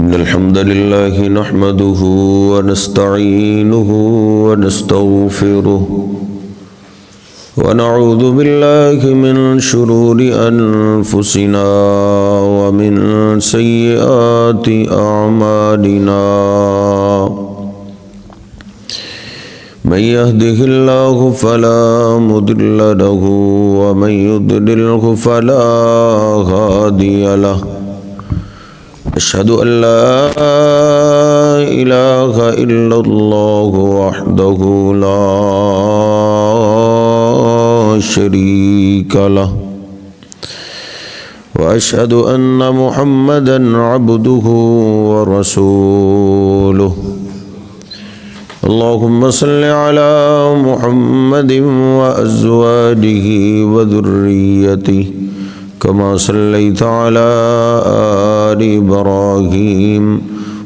إن الحمد لله نحمده ونستعينه ونستغفره ونعوذ بالله من شرور أنفسنا ومن سيئات أعمالنا من يهده الله فلا مضل له ومن يضلله فلا هادي له أشهد أن لا إله إلا الله وحده لا شريك له وأشهد أن محمدًا عبده ورسوله اللهم صل على محمد وأزواجه وذريته كما صليت على آل إبراهيم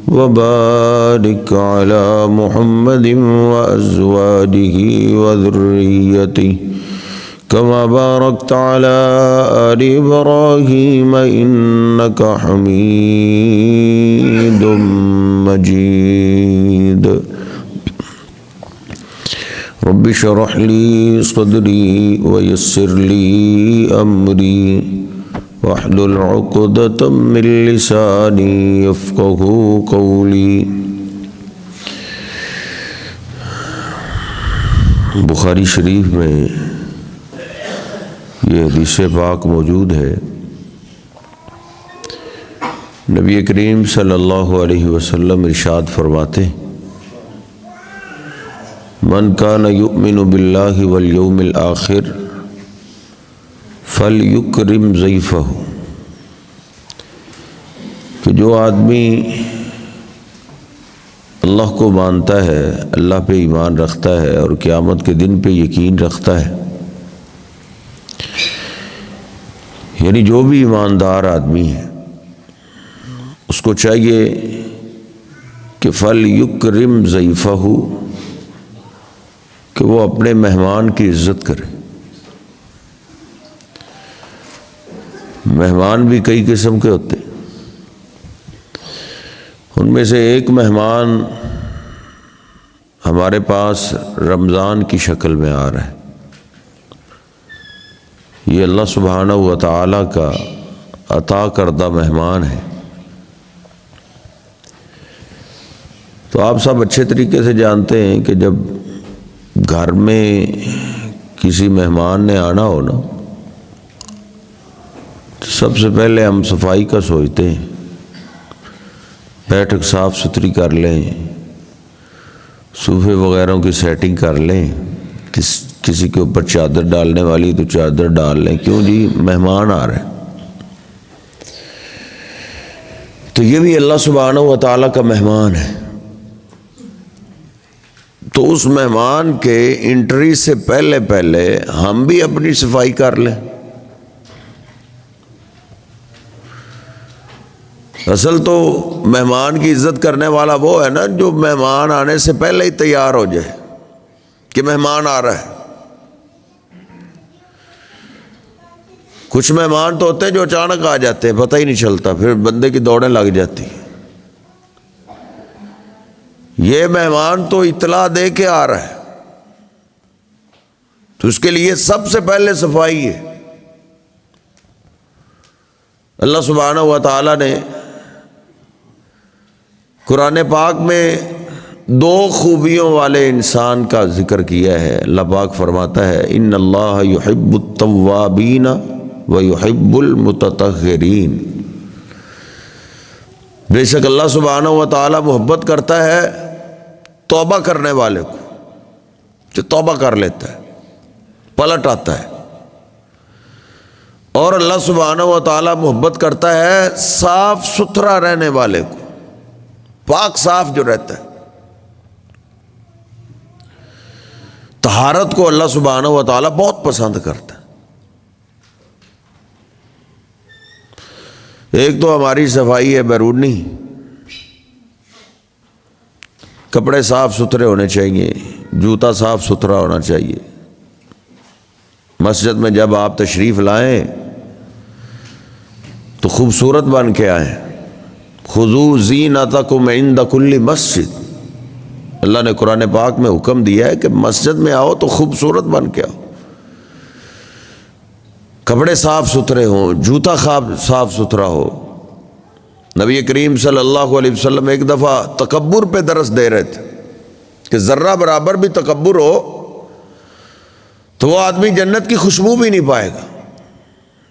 وبارك على محمد وأزواجه وذريته كما باركت على آل إبراهيم إنك حميد مجيد رب اشرح لي صدري ويسر لي أمري واحلل عقدة من لساني يفقهوا قولي۔ بخاری شریف میں یہ حدیث پاک موجود ہے، نبی کریم صلی اللہ علیہ وسلم ارشاد فرماتے ہیں من کان یؤمن باللہ والیوم الآخر فلیکرم ضیفہ، کہ جو آدمی اللہ کو مانتا ہے، اللہ پہ ایمان رکھتا ہے اور قیامت کے دن پہ یقین رکھتا ہے، یعنی جو بھی ایماندار آدمی ہے اس کو چاہیے کہ فلیکرم ضیفہ، کہ وہ اپنے مہمان کی عزت کرے۔ مہمان بھی کئی قسم کے ہوتے ہیں، ان میں سے ایک مہمان ہمارے پاس رمضان کی شکل میں آ رہا ہے، یہ اللہ سبحانہ و تعالیٰ کا عطا کردہ مہمان ہے۔ تو آپ سب اچھے طریقے سے جانتے ہیں کہ جب گھر میں کسی مہمان نے آنا ہو نا، تو سب سے پہلے ہم صفائی کا سوچتے ہیں، بیٹھک صاف ستھری کر لیں، صوفے وغیرہ کی سیٹنگ کر لیں، کسی کے اوپر چادر ڈالنے والی تو چادر ڈال لیں، کیوں جی مہمان آ رہے ہیں۔ تو یہ بھی اللہ سبحانہ و تعالیٰ کا مہمان ہے، تو اس مہمان کے انٹری سے پہلے ہم بھی اپنی صفائی کر لیں۔ اصل تو مہمان کی عزت کرنے والا وہ ہے نا جو مہمان آنے سے پہلے ہی تیار ہو جائے کہ مہمان آ رہا ہے۔ کچھ مہمان تو ہوتے ہیں جو اچانک آ جاتے ہیں، پتہ ہی نہیں چلتا، پھر بندے کی دوڑیں لگ جاتی ہیں۔ یہ مہمان تو اطلاع دے کے آ رہا ہے، تو اس کے لیے سب سے پہلے صفائی ہے۔ اللہ سبحانہ و تعالیٰ نے قرآن پاک میں دو خوبیوں والے انسان کا ذکر کیا ہے۔ اللہ پاک فرماتا ہے ان اللہ یحب التوابین ویحب المتطہرین، بے شک اللہ سبحانہ و تعالیٰ محبت کرتا ہے توبہ کرنے والے کو، جو توبہ کر لیتا ہے، پلٹ آتا ہے، اور اللہ سبحانہ و تعالیٰ محبت کرتا ہے صاف ستھرا رہنے والے کو، پاک صاف جو رہتا ہے۔ طہارت کو اللہ سبحانہ و تعالیٰ بہت پسند کرتا ہے۔ ایک تو ہماری صفائی ہے بیرونی، کپڑے صاف ستھرے ہونے چاہیے، جوتا صاف ستھرا ہونا چاہیے، مسجد میں جب آپ تشریف لائیں تو خوبصورت بن کے آئیں، خذوا زینتکم عند کل مسجد، اللہ نے قرآن پاک میں حکم دیا ہے کہ مسجد میں آؤ تو خوبصورت بن کے آؤ، کپڑے صاف ستھرے ہوں، جوتا صاف ستھرا ہو۔ نبی کریم صلی اللہ علیہ وسلم ایک دفعہ تکبر پہ درس دے رہے تھے کہ ذرہ برابر بھی تکبر ہو تو وہ آدمی جنت کی خوشبو بھی نہیں پائے گا۔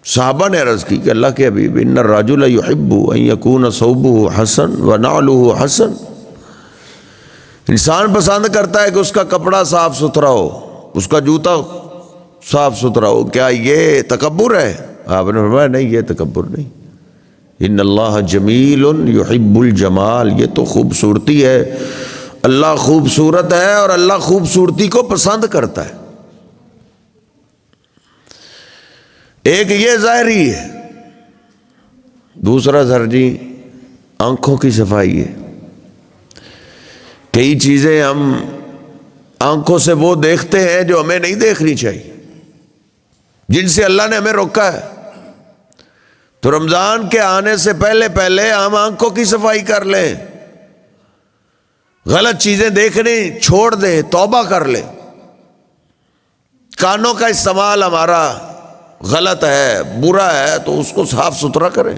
صحابہ نے عرض کی کہ اللہ کے حبیب ان الرجل یحب ان یکون ثوبہ حسن ونعلہ حسن، انسان پسند کرتا ہے کہ اس کا کپڑا صاف ستھرا ہو، اس کا جوتا صاف ستھرا ہو، کیا یہ تکبر ہے؟ آپ نے فرمایا نہیں، یہ تکبر نہیں، ان اللہ جمیل یحب الجمال، یہ تو خوبصورتی ہے، اللہ خوبصورت ہے اور اللہ خوبصورتی کو پسند کرتا ہے۔ ایک یہ ظاہری ہے، دوسرا ظاہری آنکھوں کی صفائی ہے۔ کئی چیزیں ہم آنکھوں سے وہ دیکھتے ہیں جو ہمیں نہیں دیکھنی چاہیے، جن سے اللہ نے ہمیں روکا ہے، تو رمضان کے آنے سے پہلے ہم آنکھوں کی صفائی کر لیں، غلط چیزیں دیکھنے چھوڑ دیں، توبہ کر لیں۔ کانوں کا استعمال ہمارا غلط ہے، برا ہے، تو اس کو صاف ستھرا کریں۔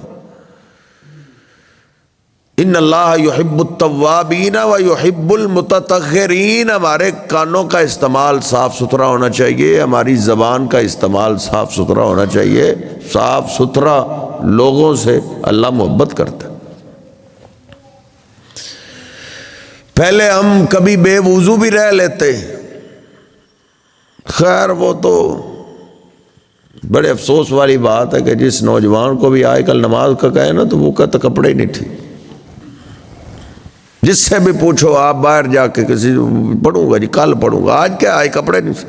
ان اللہ یحب التوابین و یحب المتطہرین، ہمارے کانوں کا استعمال صاف ستھرا ہونا چاہیے، ہماری زبان کا استعمال صاف ستھرا ہونا چاہیے۔ صاف ستھرا لوگوں سے اللہ محبت کرتا ہے۔ پہلے ہم کبھی بے وضو بھی رہ لیتے، خیر وہ تو بڑے افسوس والی بات ہے کہ جس نوجوان کو بھی آج کل نماز کا کہے نا تو وہ کہتا کپڑے ہی نہیں ٹھیک۔ جس سے بھی پوچھو آپ باہر جا کے کسی پڑھوں گا جی، کل پڑھوں گا، آج کیا آج کپڑے نہیں سے۔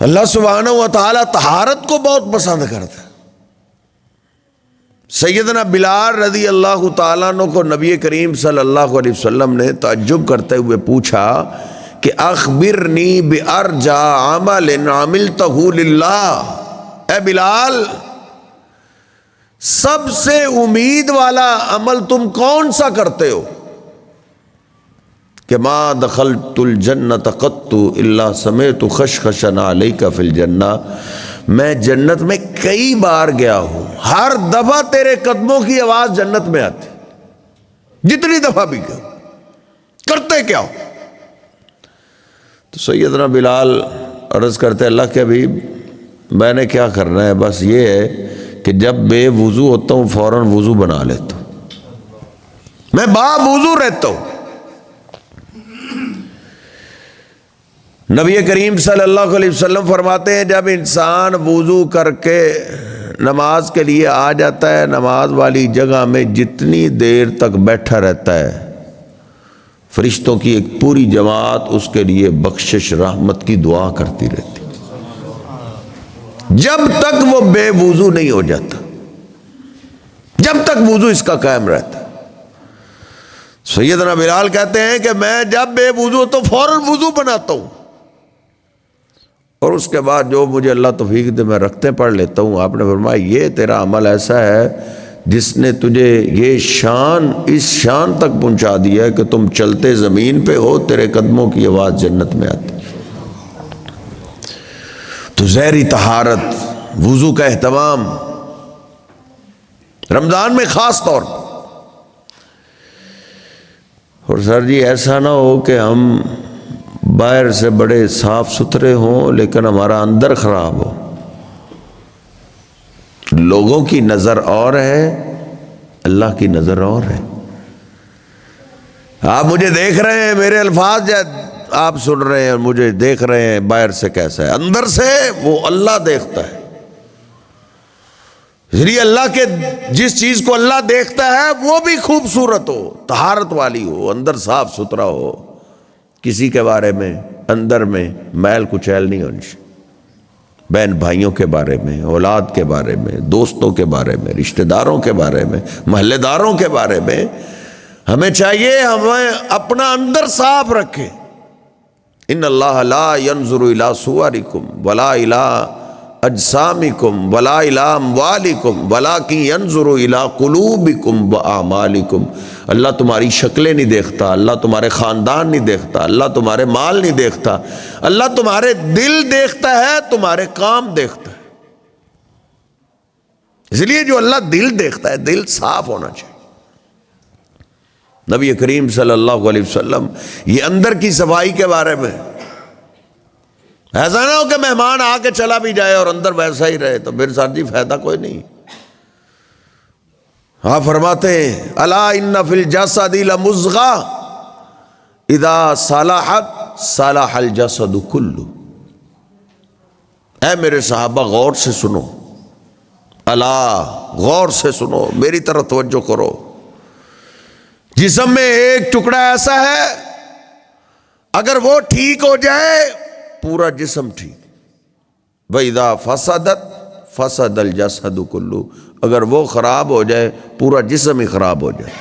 اللہ سبحانہ و تعالی طہارت کو بہت پسند کرتا ہے۔ سیدنا بلال رضی اللہ تعالیٰ عنہ کو نبی کریم صلی اللہ علیہ وسلم نے تعجب کرتے ہوئے پوچھا کہ اخبرنی بارجع عمل عملتہ للہ، اے بلال سب سے امید والا عمل تم کون سا کرتے ہو؟ کہ ما دخلت الجنت قط الا سمعت خشخشا علیک فی الجنہ، میں جنت میں کئی بار گیا ہوں، ہر دفعہ تیرے قدموں کی آواز جنت میں آتی، جتنی دفعہ بھی گیا، کرتے کیا ہو؟ تو سیدنا بلال عرض کرتے اللہ کے حبیب میں نے کیا کرنا ہے، بس یہ ہے کہ جب بے وضو ہوتا ہوں فوراً وضو بنا لیتا ہوں، میں با وضو رہتا ہوں۔ نبی کریم صلی اللہ علیہ وسلم فرماتے ہیں جب انسان وضو کر کے نماز کے لیے آ جاتا ہے، نماز والی جگہ میں جتنی دیر تک بیٹھا رہتا ہے فرشتوں کی ایک پوری جماعت اس کے لیے بخشش رحمت کی دعا کرتی رہتی، جب تک وہ بے وضو نہیں ہو جاتا، جب تک وضو اس کا قائم رہتا ہے۔ سیدنا بلال کہتے ہیں کہ میں جب بے وضو تو فوراً وضو بناتا ہوں، اور اس کے بعد جو مجھے اللہ توفیق دے میں رکھتے پڑھ لیتا ہوں۔ آپ نے فرمایا یہ تیرا عمل ایسا ہے جس نے تجھے یہ شان اس شان تک پہنچا دیا ہے کہ تم چلتے زمین پہ ہو تیرے قدموں کی آواز جنت میں آتی۔ تو ظاہری طہارت، وضو کا اہتمام رمضان میں خاص طور پر۔ اور سر جی ایسا نہ ہو کہ ہم باہر سے بڑے صاف ستھرے ہوں لیکن ہمارا اندر خراب ہو، لوگوں کی نظر اور ہے، اللہ کی نظر اور ہے۔ آپ مجھے دیکھ رہے ہیں، میرے الفاظ آپ سن رہے ہیں، مجھے دیکھ رہے ہیں باہر سے کیسا ہے، اندر سے وہ اللہ دیکھتا ہے۔ اس لیے اللہ کے جس چیز کو اللہ دیکھتا ہے وہ بھی خوبصورت ہو، طہارت والی ہو، اندر صاف ستھرا ہو، کسی کے بارے میں اندر میں میل کچیل نہیں ہونی چاہیے، بہن بھائیوں کے بارے میں، اولاد کے بارے میں، دوستوں کے بارے میں، رشتہ داروں کے بارے میں، محلے داروں کے بارے میں ہمیں چاہیے ہمیں اپنا اندر صاف رکھیں۔ ان اللہ لا ينظر الى صورکم ولا الى اجسامکم ولا الی اموالکم ولکن ینظر الی قلوبکم واعمالکم۔ اللہ تمہاری شکلیں نہیں دیکھتا، اللہ تمہارے خاندان نہیں دیکھتا، اللہ تمہارے مال نہیں دیکھتا، اللہ تمہارے دل دیکھتا ہے، تمہارے کام دیکھتا ہے۔ اس لیے جو اللہ دل دیکھتا ہے، دل صاف ہونا چاہیے۔ نبی کریم صلی اللہ علیہ وسلم یہ اندر کی صفائی کے بارے میں، ایسا نہ ہو کہ مہمان آ کے چلا بھی جائے اور اندر ویسا ہی رہے، تو پھر ساتھ جی فائدہ کوئی نہیں۔ ہاں فرماتے ہیں الا ان فی الجسد لمضغہ اذا صلحت صلح الجسد کلہ۔ اے میرے صحابہ غور سے سنو، الا غور سے سنو، میری طرف توجہ کرو۔ جسم میں ایک ٹکڑا ایسا ہے اگر وہ ٹھیک ہو جائے پورا جسم ٹھیک۔ وَإِذَا فَسَدَتْ فَسَدَ الْجَسَدُ كُلُّهُ، اگر وہ خراب ہو جائے پورا جسم ہی خراب ہو جائے۔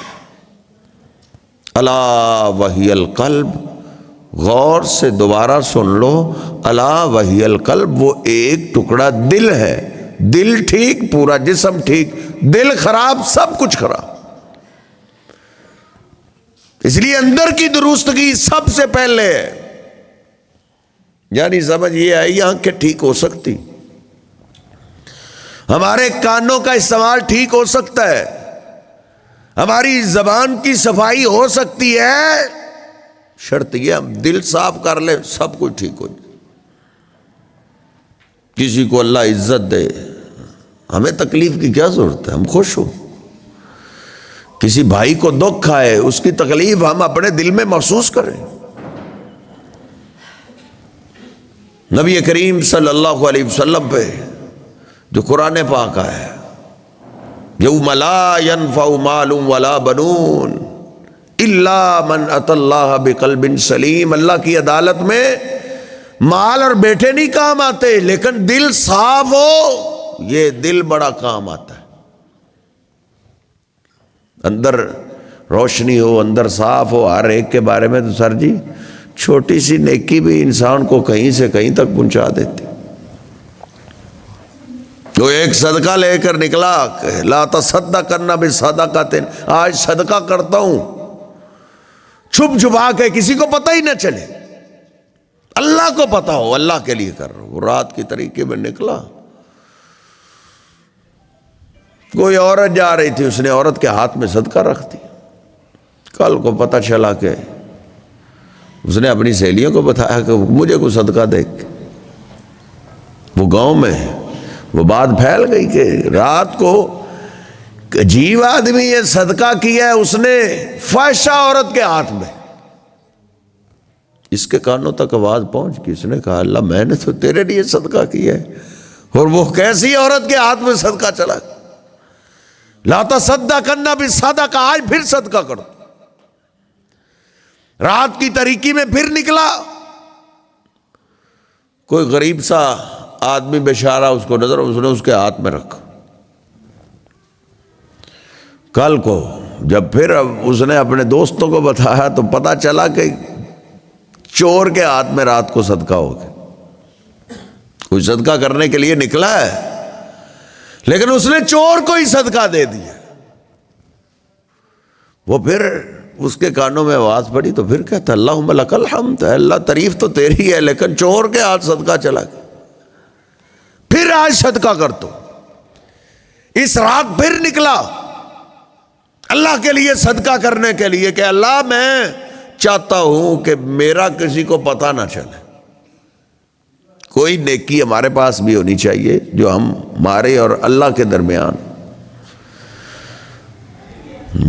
الا وہی القلب، غور سے دوبارہ سن لو، الا وہی القلب، وہ ایک ٹکڑا دل ہے۔ دل ٹھیک پورا جسم ٹھیک، دل خراب سب کچھ خراب۔ اس لیے اندر کی درستگی سب سے پہلے ہے۔ یعنی سمجھ یہ آئی آنکھیں ٹھیک ہو سکتی، ہمارے کانوں کا استعمال ٹھیک ہو سکتا ہے، ہماری زبان کی صفائی ہو سکتی ہے، شرط یہ ہم دل صاف کر لیں سب کچھ ٹھیک ہو جائے۔ کسی کو اللہ عزت دے، ہمیں تکلیف کی کیا ضرورت ہے، ہم خوش ہو۔ کسی بھائی کو دکھ آئے، اس کی تکلیف ہم اپنے دل میں محسوس کریں۔ نبی کریم صلی اللہ علیہ وسلم پہ جو قرآن پاک آیا ہے، یوم لا ینفع مال ولا بنون الا من اتی اللہ بقلب سلیم، اللہ کی عدالت میں مال اور بیٹے نہیں کام آتے، لیکن دل صاف ہو، یہ دل بڑا کام آتا ہے۔ اندر روشنی ہو، اندر صاف ہو، ہر ایک کے بارے میں تو سر جی چھوٹی سی نیکی بھی انسان کو کہیں سے کہیں تک پہنچا دیتی۔ وہ ایک صدقہ لے کر نکلا کہ لا تصدقن بصدقۃ، آج صدقہ کرتا ہوں چھپ چھپا کے، کسی کو پتہ ہی نہ چلے، اللہ کو پتہ ہو، اللہ کے لیے کر رہا ہوں۔ وہ رات کی طریقے میں نکلا، کوئی عورت جا رہی تھی، اس نے عورت کے ہاتھ میں صدقہ رکھ دیا۔ کل کو پتہ چلا کہ اس نے اپنی سہیلیوں کو بتایا کہ مجھے کوئی صدقہ دے، وہ گاؤں میں وہ بات پھیل گئی کہ رات کو عجیب آدمی یہ صدقہ کیا ہے اس نے فاحشہ عورت کے ہاتھ میں۔ اس کے کانوں تک آواز پہنچ گئی، اس نے کہا اللہ میں نے تو تیرے لیے صدقہ کیا ہے، اور وہ کیسی عورت کے ہاتھ میں صدقہ چلا۔ لا تصدقن بصدقہ، آج پھر صدقہ کرو۔ رات کی تاریکی میں پھر نکلا، کوئی غریب سا آدمی بیچارہ اس کو نظر، اس نے اس کے ہاتھ میں رکھا۔ کل کو جب پھر اس نے اپنے دوستوں کو بتایا تو پتہ چلا کہ چور کے ہاتھ میں رات کو صدقہ ہو گیا۔ کوئی صدقہ کرنے کے لیے نکلا ہے لیکن اس نے چور کو ہی صدقہ دے دیا۔ وہ پھر اس کے کانوں میں آواز پڑی تو پھر کہتا اللہم لک الحمد، اللہ تعریف تو تیری ہے، لیکن چور کے ہاتھ صدقہ چلا گیا۔ پھر آج صدقہ کر تو، اس رات پھر نکلا اللہ کے لیے صدقہ کرنے کے لیے کہ اللہ میں چاہتا ہوں کہ میرا کسی کو پتہ نہ چلے۔ کوئی نیکی ہمارے پاس بھی ہونی چاہیے جو ہم ہمارے اور اللہ کے درمیان،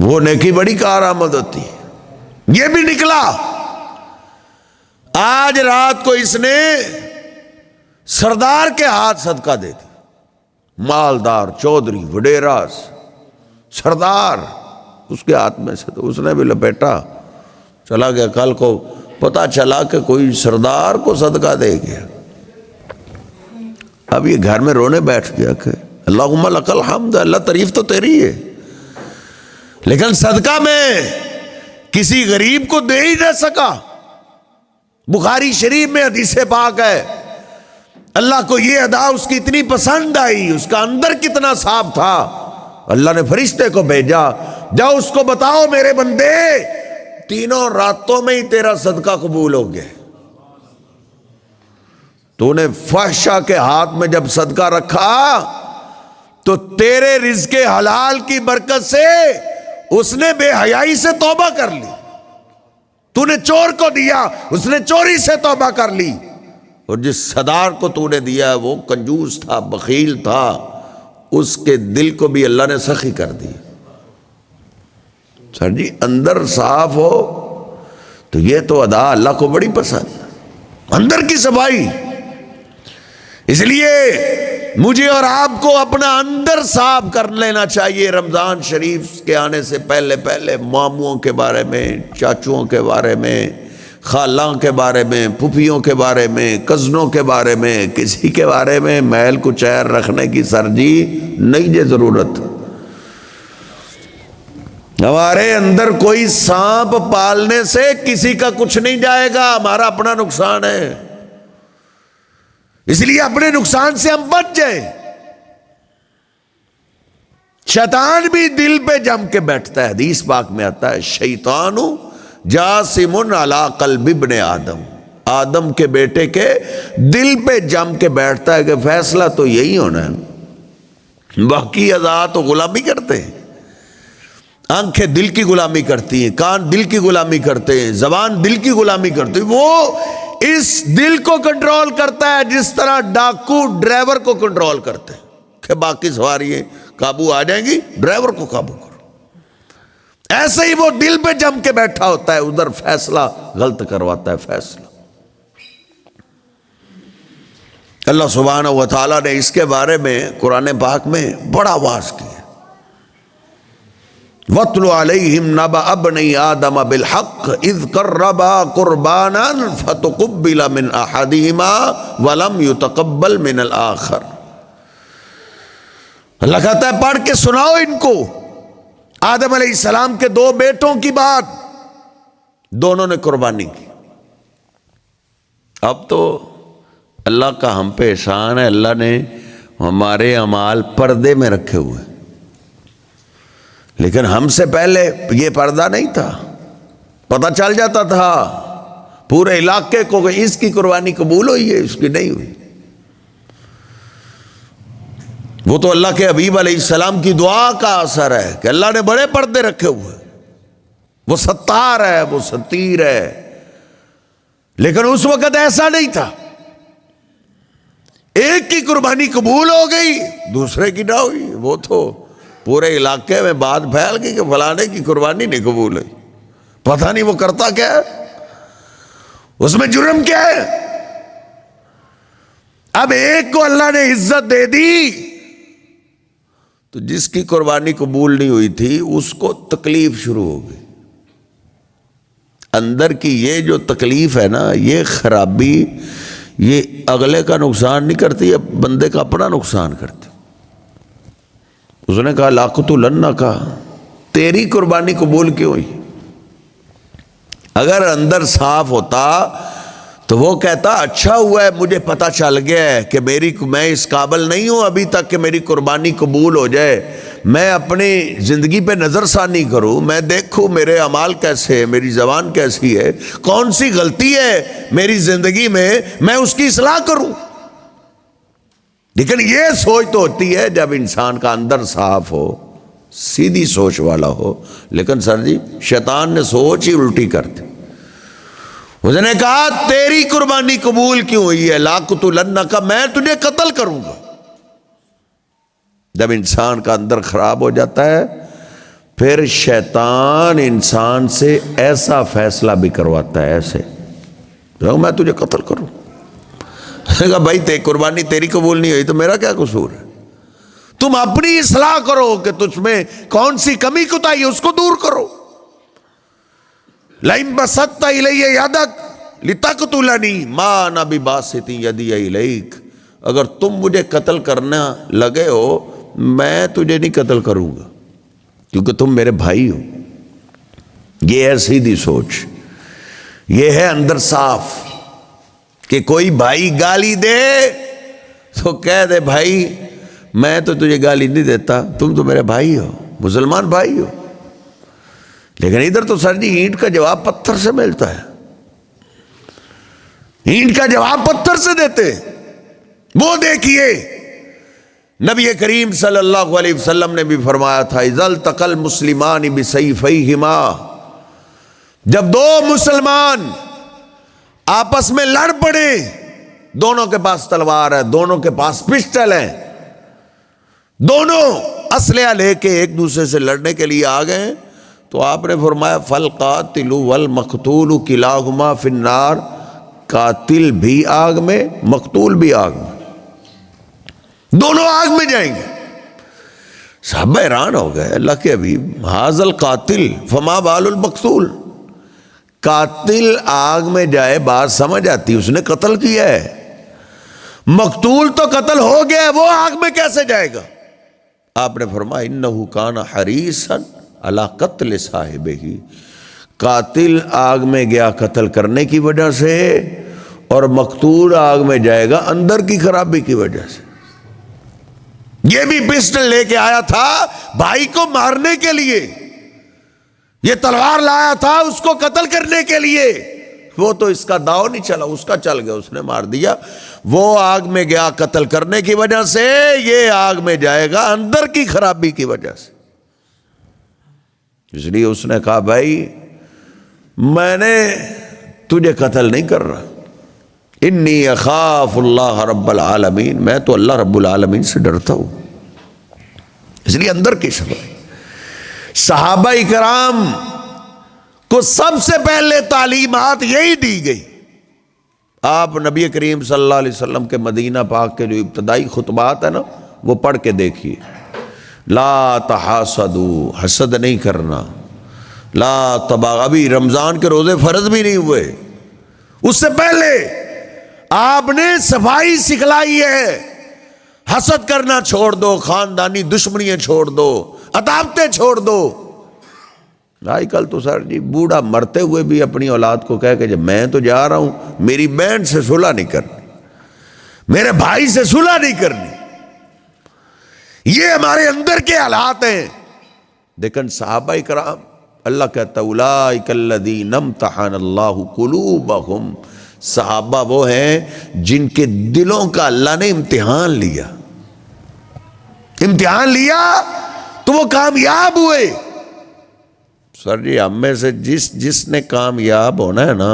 وہ نیکی بڑی کارآمد ہوتی ہے۔ یہ بھی نکلا، آج رات کو اس نے سردار کے ہاتھ صدقہ دے دی، مالدار چودھری وڈیراس سردار، اس کے ہاتھ میں سے تو اس نے بھی لپیٹا چلا گیا۔ کل کو پتہ چلا کہ کوئی سردار کو صدقہ دے گیا۔ اب یہ گھر میں رونے بیٹھ گیا کہ اللہم لک الحمد، اللہ تعریف تو تیری ہے، لیکن صدقہ میں کسی غریب کو دے ہی نہ سکا۔ بخاری شریف میں حدیث پاک ہے اللہ کو یہ ادا اس کی اتنی پسند آئی، اس کا اندر کتنا صاف تھا، اللہ نے فرشتے کو بھیجا، جاؤ اس کو بتاؤ میرے بندے 3 راتوں میں ہی تیرا صدقہ قبول ہو گیا۔ تو نے فحشہ کے ہاتھ میں جب صدقہ رکھا تو تیرے رزق حلال کی برکت سے اس نے بے حیائی سے توبہ کر لی، تو نے چور کو دیا اس نے چوری سے توبہ کر لی، اور جس سردار کو تو نے دیا وہ کنجوس تھا، بخیل تھا، اس کے دل کو بھی اللہ نے سخی کر دی۔ سر جی اندر صاف ہو تو یہ تو ادا اللہ کو بڑی پسند، اندر کی صفائی۔ اس لیے مجھے اور آپ کو اپنا اندر صاف کر لینا چاہیے۔ رمضان شریف کے آنے سے پہلے ماموں کے بارے میں، چاچوؤں کے بارے میں، خالاں کے بارے میں، پھوپھیوں کے بارے میں، کزنوں کے بارے میں، کسی کے بارے میں میل کچیر رکھنے کی سرجی نہیں ہے ضرورت۔ ہمارے اندر کوئی سانپ پالنے سے کسی کا کچھ نہیں جائے گا، ہمارا اپنا نقصان ہے، اس لیے اپنے نقصان سے ہم بچ جائیں۔ شیطان بھی دل پہ جم کے بیٹھتا ہے، حدیث پاک میں آتا ہے شیطان جاسم علی قلب ابن آدم، آدم کے بیٹے کے دل پہ جم کے بیٹھتا ہے کہ فیصلہ تو یہی ہونا ہے، باقی اعضاء تو غلامی کرتے ہیں، آنکھیں دل کی غلامی کرتی ہیں، کان دل کی غلامی کرتے ہیں، زبان دل کی غلامی کرتی ہے، وہ اس دل کو کنٹرول کرتا ہے جس طرح ڈاکو ڈرائیور کو کنٹرول کرتے ہیں کہ باقی سواریاں قابو آ جائیں گی، ڈرائیور کو قابو کرو۔ ایسے ہی وہ دل پہ جم کے بیٹھا ہوتا ہے، ادھر فیصلہ غلط کرواتا ہے فیصلہ۔ اللہ سبحانہ و تعالیٰ نے اس کے بارے میں قرآن پاک میں بڑا واضح کیا۔ وَاتْلُ عَلَيْهِمْ نَبَأَ ابْنَيْ آدَمَ بِالْحَقِّ إِذْ قَرَّبَا قُرْبَانًا فَتُقُبِّلَ مِنْ أَحَدِهِمَا وَلَمْ يُتَقَبَّلْ مِنَ الْآخَرِ۔ اللہ کہتا ہے پڑھ کے سناؤ ان کو آدم علیہ السلام کے 2 بیٹوں کی بات، دونوں نے قربانی کی۔ اب تو اللہ کا ہم پہ احسان ہے، اللہ نے ہمارے اعمال پردے میں رکھے ہوئے، لیکن ہم سے پہلے یہ پردہ نہیں تھا، پتہ چل جاتا تھا پورے علاقے کو کہ اس کی قربانی قبول ہوئی ہے، اس کی نہیں ہوئی۔ وہ تو اللہ کے حبیب علیہ السلام کی دعا کا اثر ہے کہ اللہ نے بڑے پردے رکھے ہوئے، وہ ستار ہے، وہ ستیر ہے، لیکن اس وقت ایسا نہیں تھا، ایک کی قربانی قبول ہو گئی دوسرے کی نہ ہوئی، وہ تو پورے علاقے میں بات پھیل گئی کہ فلانے کی قربانی نہیں قبول ہوئی، پتہ نہیں وہ کرتا کیا ہے، اس میں جرم کیا ہے۔ اب ایک کو اللہ نے عزت دے دی تو جس کی قربانی قبول نہیں ہوئی تھی اس کو تکلیف شروع ہو گئی۔ اندر کی یہ جو تکلیف ہے نا، یہ خرابی، یہ اگلے کا نقصان نہیں کرتی، یہ بندے کا اپنا نقصان کرتی۔ اس نے کہا لَأَقْتُلَنَّكَ، تیری قربانی قبول کیوں ہوئی؟ اگر اندر صاف ہوتا تو وہ کہتا اچھا ہوا ہے مجھے پتہ چل گیا ہے کہ میں اس قابل نہیں ہوں ابھی تک کہ میری قربانی قبول ہو جائے، میں اپنی زندگی پہ نظر ثانی کروں، میں دیکھوں میرے اعمال کیسے ہیں، میری زبان کیسی ہے، کون سی غلطی ہے میری زندگی میں اس کی اصلاح کروں۔ لیکن یہ سوچ تو ہوتی ہے جب انسان کا اندر صاف ہو، سیدھی سوچ والا ہو، لیکن سر جی شیطان نے سوچ ہی الٹی کر دی۔ اس نے کہا تیری قربانی قبول کیوں ہوئی ہے، لَأَقْتُلَنَّكَ، میں تجھے قتل کروں گا۔ جب انسان کا اندر خراب ہو جاتا ہے پھر شیطان انسان سے ایسا فیصلہ بھی کرواتا ہے، ایسے میں تجھے قتل کروں۔ کہا بھائی قربانی تیری قبول نہیں ہوئی تو میرا کیا قصور ہے، تم اپنی اصلاح کرو کہ تجھ میں کون سی کمی کوتاہی ہے اس کو دور کرو۔ لَئِن بَسَطتَ إِلَيَّ يَدَكَ لِتَقْتُلَنِي مَا أَنَا بِبَاسِطٍ يَدِيَ إِلَيْكَ، اگر تم مجھے قتل کرنا لگے ہو میں تجھے نہیں قتل کروں گا کیونکہ تم میرے بھائی ہو۔ یہ ہے سیدھی سوچ، یہ ہے اندر صاف کہ کوئی بھائی گالی دے تو کہہ دے بھائی میں تو تجھے گالی نہیں دیتا، تم تو میرے بھائی ہو، مسلمان بھائی ہو، لیکن ادھر تو سر جی اینٹ کا جواب پتھر سے ملتا ہے، اینٹ کا جواب پتھر سے دیتے۔ وہ دیکھیے نبی کریم صلی اللہ علیہ وسلم نے بھی فرمایا تھا اذا التقى المسلمان بسیفیہما، جب دو مسلمان آپس میں لڑ پڑے، دونوں کے پاس تلوار ہے، دونوں کے پاس پسٹل ہے، دونوں اسلحہ لے کے ایک دوسرے سے لڑنے کے لیے آ گئے، تو آپ نے فرمایا فالقاتل والمقتول کلاہما فی النار، قاتل بھی آگ میں مقتول بھی آگ میں، دونوں آگ میں جائیں گے۔ صحابہ حیران ہو گئے، اللہ کے حبیب ھذا القاتل فما بال المقتول، قاتل آگ میں جائے بات سمجھ آتی، اس نے قتل کیا ہے، مقتول تو قتل ہو گیا ہے، وہ آگ میں کیسے جائے گا؟ آپ نے فرمایا انہ کان حریصا علی قتل صاحبہ، قاتل آگ میں گیا قتل کرنے کی وجہ سے، اور مقتول آگ میں جائے گا اندر کی خرابی کی وجہ سے۔ یہ بھی پسٹل لے کے آیا تھا بھائی کو مارنے کے لیے، یہ تلوار لایا تھا اس کو قتل کرنے کے لیے، وہ تو اس کا داؤ نہیں چلا، اس کا چل گیا، اس نے مار دیا۔ وہ آگ میں گیا قتل کرنے کی وجہ سے، یہ آگ میں جائے گا اندر کی خرابی کی وجہ سے۔ اس لیے اس نے کہا بھائی میں نے تجھے قتل نہیں کر رہا، انی اخاف اللہ رب العالمین، میں تو اللہ رب العالمین سے ڈرتا ہوں، اس لیے اندر کی صفائی۔ صحابہ کرام کو سب سے پہلے تعلیمات یہی دی گئی۔ آپ نبی کریم صلی اللہ علیہ وسلم کے مدینہ پاک کے جو ابتدائی خطبات ہیں نا، وہ پڑھ کے دیکھیے، لا تحاسدوا، حسد نہیں کرنا، لا تباغضوا، ابھی رمضان کے روزے فرض بھی نہیں ہوئے، اس سے پہلے آپ نے صفائی سکھلائی ہے، حسد کرنا چھوڑ دو، خاندانی دشمنیاں چھوڑ دو، عداوتیں چھوڑ دو۔ آج کل تو سر جی بوڑھا مرتے ہوئے بھی اپنی اولاد کو کہہ کہ جب میں تو جا رہا ہوں، میری بہن سے صلح نہیں کرنی، میرے بھائی سے صلح نہیں کرنی، یہ ہمارے اندر کے حالات ہیں۔ لیکن صحابہ کرام، اللہ کہتا اولئک الذین امتحن اللہ قلوبہم، صحابہ وہ ہیں جن کے دلوں کا اللہ نے امتحان لیا، امتحان لیا تو وہ کامیاب ہوئے۔ سر جی ہم میں سے جس نے کامیاب ہونا ہے نا،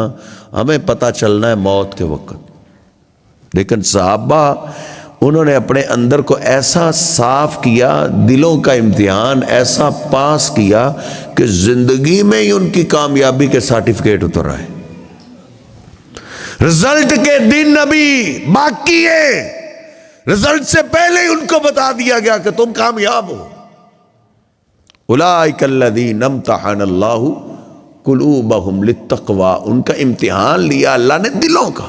ہمیں پتہ چلنا ہے موت کے وقت، لیکن صحابہ انہوں نے اپنے اندر کو ایسا صاف کیا، دلوں کا امتحان ایسا پاس کیا کہ زندگی میں ہی ان کی کامیابی کے سرٹیفکیٹ اتر آئے، رزلٹ کے دن ابھی باقی ہے، رزلٹ سے پہلے ہی ان کو بتا دیا گیا کہ تم کامیاب ہو۔ اولئک الذین امتحن اللہ قلوبہم للتقوی، ان کا امتحان لیا اللہ نے دلوں کا۔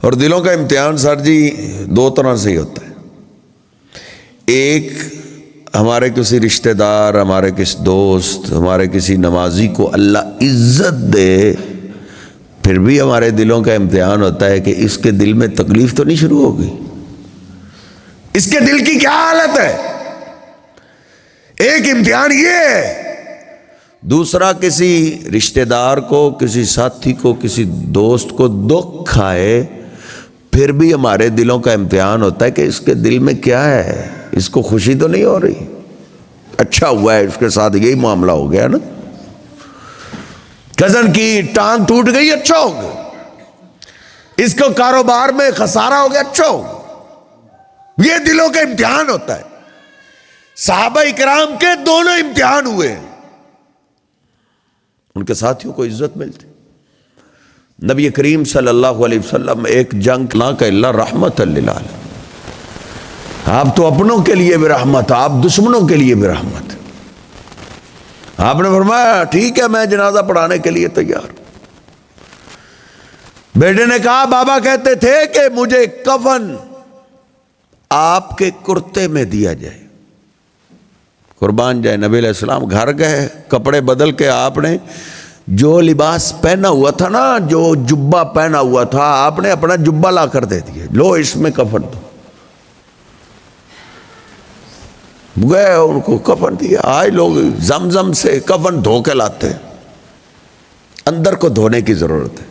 اور دلوں کا امتحان سر جی دو طرح سے ہی ہوتا ہے، ایک ہمارے کسی رشتہ دار، ہمارے کسی دوست، ہمارے کسی نمازی کو اللہ عزت دے، پھر بھی ہمارے دلوں کا امتحان ہوتا ہے کہ اس کے دل میں تکلیف تو نہیں شروع ہوگی، اس کے دل کی کیا حالت ہے۔ ایک امتحان یہ ہے۔ دوسرا کسی رشتہ دار کو، کسی ساتھی کو، کسی دوست کو دکھ آئے، پھر بھی ہمارے دلوں کا امتحان ہوتا ہے کہ اس کے دل میں کیا ہے، اس کو خوشی تو نہیں ہو رہی، اچھا ہوا ہے اس کے ساتھ یہی معاملہ ہو گیا نا، کزن کی ٹانگ ٹوٹ گئی، اچھا ہو گیا، اس کو کاروبار میں خسارہ ہو گیا، اچھا ہو گیا۔ یہ دلوں کا امتحان ہوتا ہے۔ صحابہ اکرام کے دونوں امتحان ہوئے، ان کے ساتھیوں کو عزت ملتی۔ نبی کریم صلی اللہ علیہ وسلم ایک جنگ لا کہ اللہ رحمت للعالمین، آپ تو اپنوں کے لیے بھی رحمت، آپ دشمنوں کے لیے بھی رحمت۔ آپ نے فرمایا ٹھیک ہے میں جنازہ پڑھانے کے لیے تیار۔ بیٹے نے کہا بابا کہتے تھے کہ مجھے کفن آپ کے کرتے میں دیا جائے، قربان جائے۔ نبی علیہ السلام گھر گئے، کپڑے بدل کے آپ نے جو لباس پہنا ہوا تھا نا، جو جبہ پہنا ہوا تھا، آپ نے اپنا جبہ لا کر دے دیا، لو اس میں کفن دو، گئے ان کو کفن دیا۔ آج لوگ زمزم سے کفن دھو کے لاتے ہیں، اندر کو دھونے کی ضرورت ہے،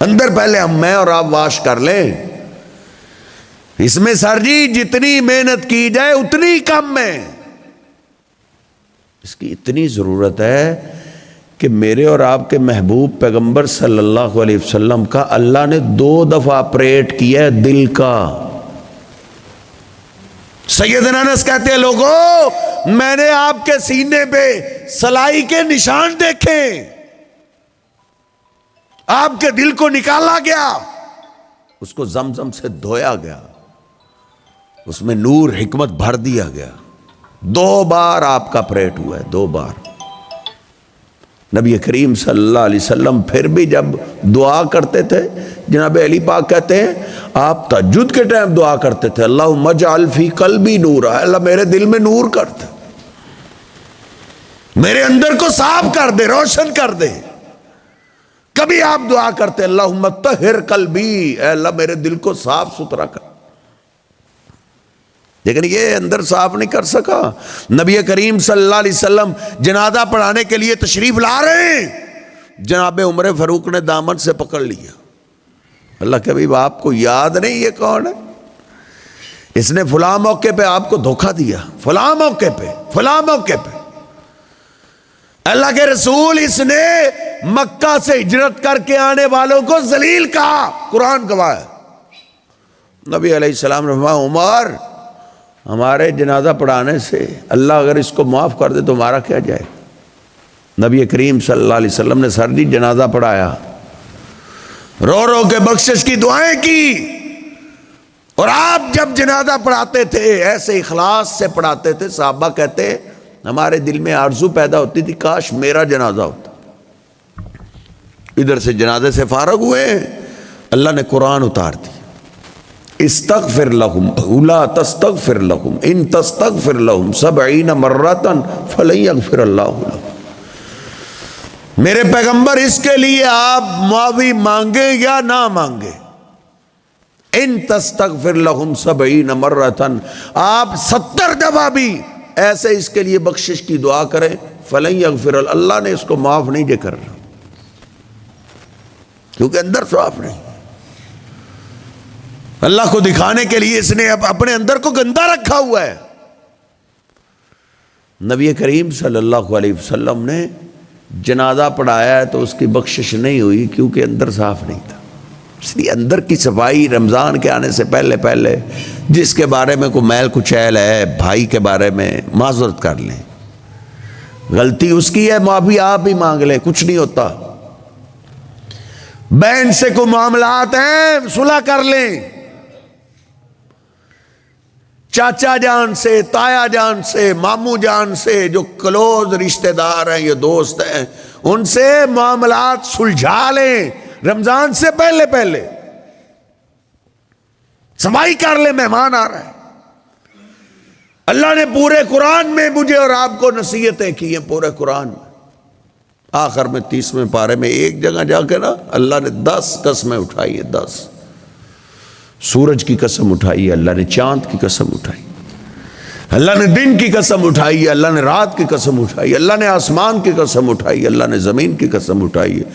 اندر پہلے ہم میں اور آپ واش کر لیں۔ اس میں سر جی جتنی محنت کی جائے اتنی کم ہے، اس کی اتنی ضرورت ہے کہ میرے اور آپ کے محبوب پیغمبر صلی اللہ علیہ وسلم کا اللہ نے 2 دفعہ آپریٹ کیا ہے دل کا۔ سیدنا انس کہتے ہیں لوگوں میں نے آپ کے سینے پہ سلائی کے نشان دیکھے، آپ کے دل کو نکالا گیا، اس کو زمزم سے دھویا گیا، اس میں نور حکمت بھر دیا گیا۔ 2 بار آپ کا آپریٹ ہوا ہے، 2 بار۔ نبی کریم صلی اللہ علیہ وسلم پھر بھی جب دعا کرتے تھے، جناب علی پاک کہتے ہیں آپ تہجد کے ٹائم دعا کرتے تھے اللہم اجعل فی قلبی نورا، اللہ میرے دل میں نور کر دے، میرے اندر کو صاف کر دے، روشن کر دے۔ کبھی آپ دعا کرتے اللہم طہر قلبی، اے اللہ میرے دل کو صاف ستھرا کر، لیکن یہ اندر صاف نہیں کر سکا۔ نبی کریم صلی اللہ علیہ وسلم جنازہ پڑھانے کے لیے تشریف لا رہے ہیں، جناب عمر فاروق نے دامن سے پکڑ لیا۔ اللہ کے حبیب آپ کو یاد نہیں یہ کون ہے؟ اس نے فلاں موقع پہ آپ کو دھوکہ دیا، فلاں موقع پہ، فلاں موقع پہ۔ اللہ کے رسول اس نے مکہ سے ہجرت کر کے آنے والوں کو ذلیل کہا، قرآن گواہ ہے۔ نبی علیہ السلام نے فرمایا عمر ہمارے جنازہ پڑھانے سے اللہ اگر اس کو معاف کر دے تو ہمارا کیا جائے۔ نبی کریم صلی اللہ علیہ وسلم نے سر جی جنازہ پڑھایا، رو رو کے بخشش کی دعائیں کی، اور آپ جب جنازہ پڑھاتے تھے ایسے اخلاص سے پڑھاتے تھے، صحابہ کہتے ہمارے دل میں آرزو پیدا ہوتی تھی کاش میرا جنازہ ہوتا۔ ادھر سے جنازے سے فارغ ہوئے، اللہ نے قرآن اتار دی، استغفر لهم لا تستغفر لهم ان تستغفر لهم 70 مرة فلن يغفر الله لهم۔ میرے پیغمبر اس کے لیے آپ معافی مانگیں یا نہ مانگیں، ان تستغفر لهم 70 مرة، آپ 70 دفعہ بھی ایسے اس کے لیے بخشش کی دعا کریں، فلن یغفر، اللہ نے اس کو معاف نہیں دے کر رہا، کیونکہ اندر صاف نہیں۔ اللہ کو دکھانے کے لیے اس نے اپنے اندر کو گندا رکھا ہوا ہے۔ نبی کریم صلی اللہ علیہ وسلم نے جنازہ پڑھایا ہے تو اس کی بخشش نہیں ہوئی کیونکہ اندر صاف نہیں تھا۔ اس لیے اندر کی صفائی رمضان کے آنے سے پہلے پہلے، جس کے بارے میں کوئی میل کچیل ہے بھائی کے بارے میں معذرت کر لیں، غلطی اس کی ہے، معافی آپ ہی مانگ لیں، کچھ نہیں ہوتا۔ بہن سے کوئی معاملات ہیں صلح کر لیں، چاچا جان سے، تایا جان سے، ماموں جان سے، جو کلوز رشتہ دار ہیں یا دوست ہیں، ان سے معاملات سلجھا لیں رمضان سے پہلے پہلے، صفائی کر لیں، مہمان آ رہا ہے۔ اللہ نے پورے قرآن میں مجھے اور آپ کو نصیحتیں کی ہیں، پورے قرآن میں۔ آخر میں 30ویں پارے میں ایک جگہ جا کے نا اللہ نے 10 قسمیں اٹھائی ہیں، 10۔ سورج کی قسم اٹھائی ہے، اللہ نے چاند کی قسم اٹھائی، اللہ نے دن کی قسم اٹھائی ہے، اللہ نے رات کی قسم اٹھائی ہے، اللہ نے آسمان کی قسم اٹھائی ہے، اللہ نے زمین کی قسم اٹھائی ہے،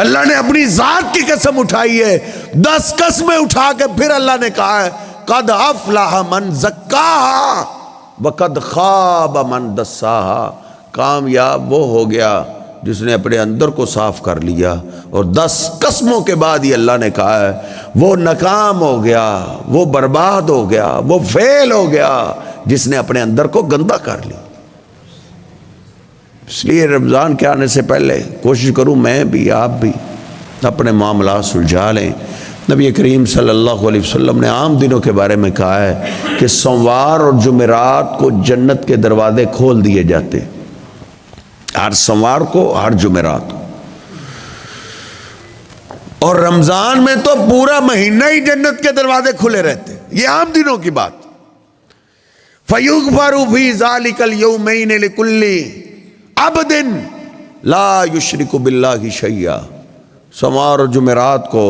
اللہ نے اپنی ذات کی قسم اٹھائی ہے۔ 10 قسمیں اٹھا کے پھر اللہ نے کہا ہے قد افلح من زکاہا وقد خاب من دساہا، کامیاب وہ ہو گیا جس نے اپنے اندر کو صاف کر لیا، اور 10 قسموں کے بعد یہ اللہ نے کہا ہے وہ ناکام ہو گیا، وہ برباد ہو گیا، وہ فیل ہو گیا جس نے اپنے اندر کو گندا کر لی۔ اس لیے رمضان کے آنے سے پہلے کوشش کروں میں بھی آپ بھی اپنے معاملات سلجھا لیں۔ نبی کریم صلی اللہ علیہ وسلم نے عام دنوں کے بارے میں کہا ہے کہ سوموار اور جمعرات کو جنت کے دروازے کھول دیے جاتے، ہر سوموار کو، ہر جمعرات کو، اور رمضان میں تو پورا مہینہ ہی جنت کے دروازے کھلے رہتے، یہ عام دنوں کی بات۔ فَيُغْفَرُ فِي ذَلِكَ الْيَوْمَيْنِ لِكُلِّ عَبْدٍ لا یشرک باللہ شیئا، سوموار اور جمعرات کو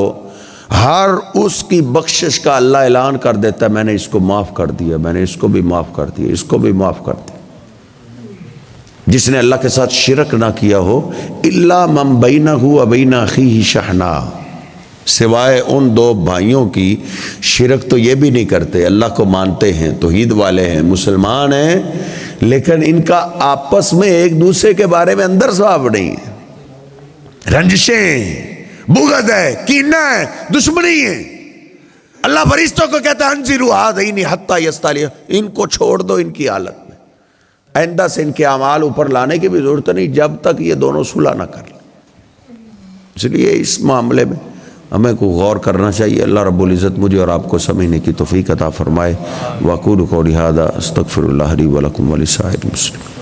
ہر اس کی بخشش کا اللہ اعلان کر دیتا ہے، میں نے اس کو معاف کر دیا، میں نے اس کو بھی معاف کر دیا، اس کو بھی معاف کر دیا۔ جس نے اللہ کے ساتھ شرک نہ کیا ہو، الا من بینہ و بین اخیہ شحنا، سوائے ان دو بھائیوں کی، شرک تو یہ بھی نہیں کرتے، اللہ کو مانتے ہیں، توحید والے ہیں، مسلمان ہیں، لیکن ان کا آپس میں ایک دوسرے کے بارے میں اندر ثواب نہیں ہے، رنجشیں، بغض ہے، کینہ ہے، دشمنی ہے۔ اللہ فرشتوں کو کہتا ہے انذروا ھذین حتی یستعلیٰ، ان کو چھوڑ دو ان کی حالت میں، آئندہ سے ان کے اعمال اوپر لانے کی بھی ضرورت نہیں جب تک یہ دونوں صلح نہ کر لیں۔ اس لیے اس معاملے میں ہمیں کو غور کرنا چاہیے۔ اللہ رب العزت مجھے اور آپ کو سمجھنے کی توفیق عطا فرمائے۔ وَأَقُولُ قَوْلِي هَٰذَا أَسْتَغْفِرُ اللَّهَ لِي وَلَكُمْ وَلِسَائِرِ الْمُسْلِمِينَ۔